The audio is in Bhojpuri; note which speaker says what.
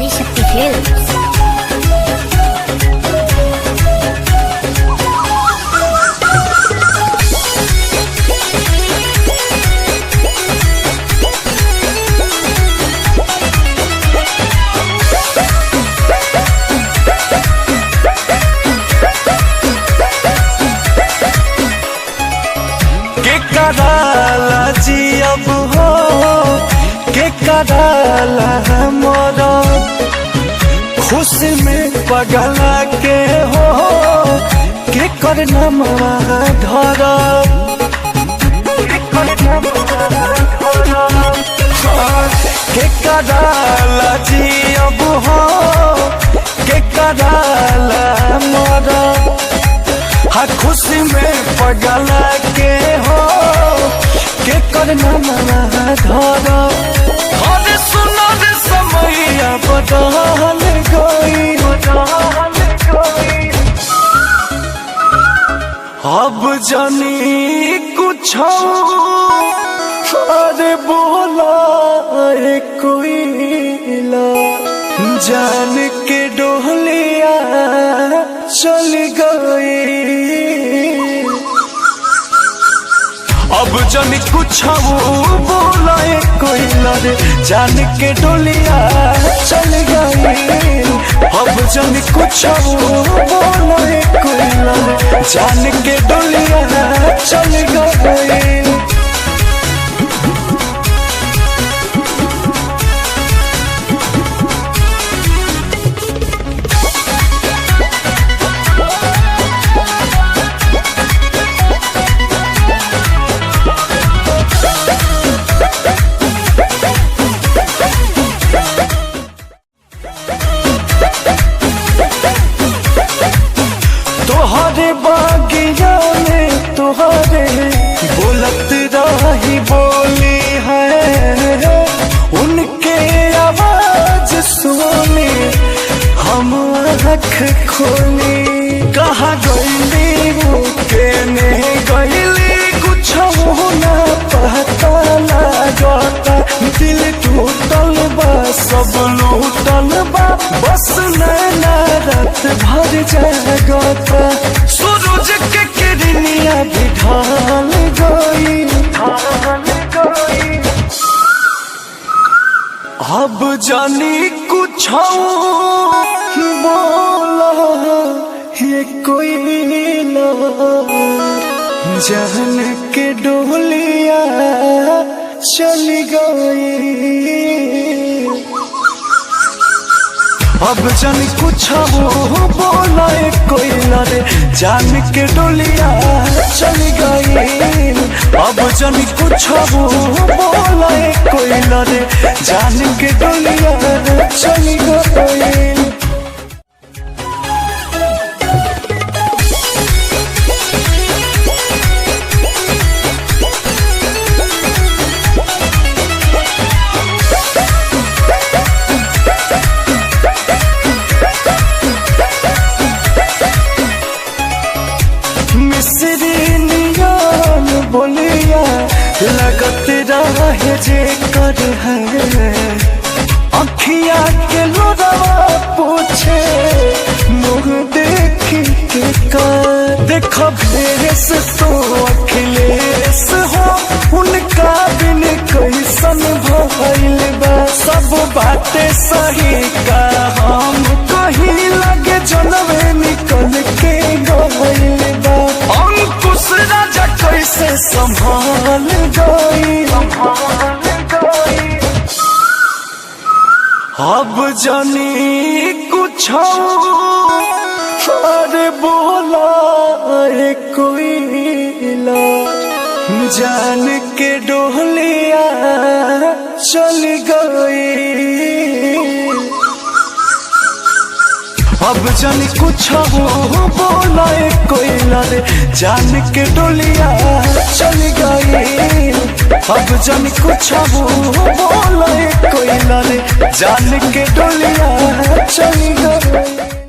Speaker 1: आदिशक्ति फिल्म्स।
Speaker 2: कराला जी अब हो के कराला मोरा खुशी में पगला के हो के करना मरा धरा के कराला जी अब हो के कराला मोरा हाँ खुशी में पगला के हो के करना मना धरा अरे सुनो रे समैया बदल गई अब जानी कुछ अरे बोला कोई जान के डोलिया चल गई अब जन कुछ बोला कोई लड़े जान के डोलिया चल गई अब जन कुछ बोला कोई लड़े जान के डोलिया चल गई तोहरे बागिया में तोहरे बोलत रही बोली है उनके आवाज सुनी हम आँख खोली कहाँ गईली वो केने गईली कुछ ना पता लागता दिल टूटल बा सब लूटल बा बस नैना रात भर जागता सूरज के किरनिया भी ढल गई अब जानी कुछ बोला ये कोई जान के डोलिया चल गई अब जान कुछ बोला कोई लड़े जान के डोलिया चल गई अब जान कुछ बोला कोई लड़े जान के डोलिया चल गई बोलिया लगत रहे जे कर है अखिया के लोरवा पूछे मुँह देखी के कर देखो भेस तो अखिलेश हो उनका बिन कैसन भइल बा सब बातें सही का हम कहीं लगे जनवे निकल के गइल बा अंकुश राजा कैसे संभाल गई अब जानी कुछ अरे बोला कोई जान के डोलिया चल गई अब जान कुछ बोला कोई लड़े जान के डोलिया चल गई अब जान कुछ बोला कोई लड़े जान के डोलिया चल गई।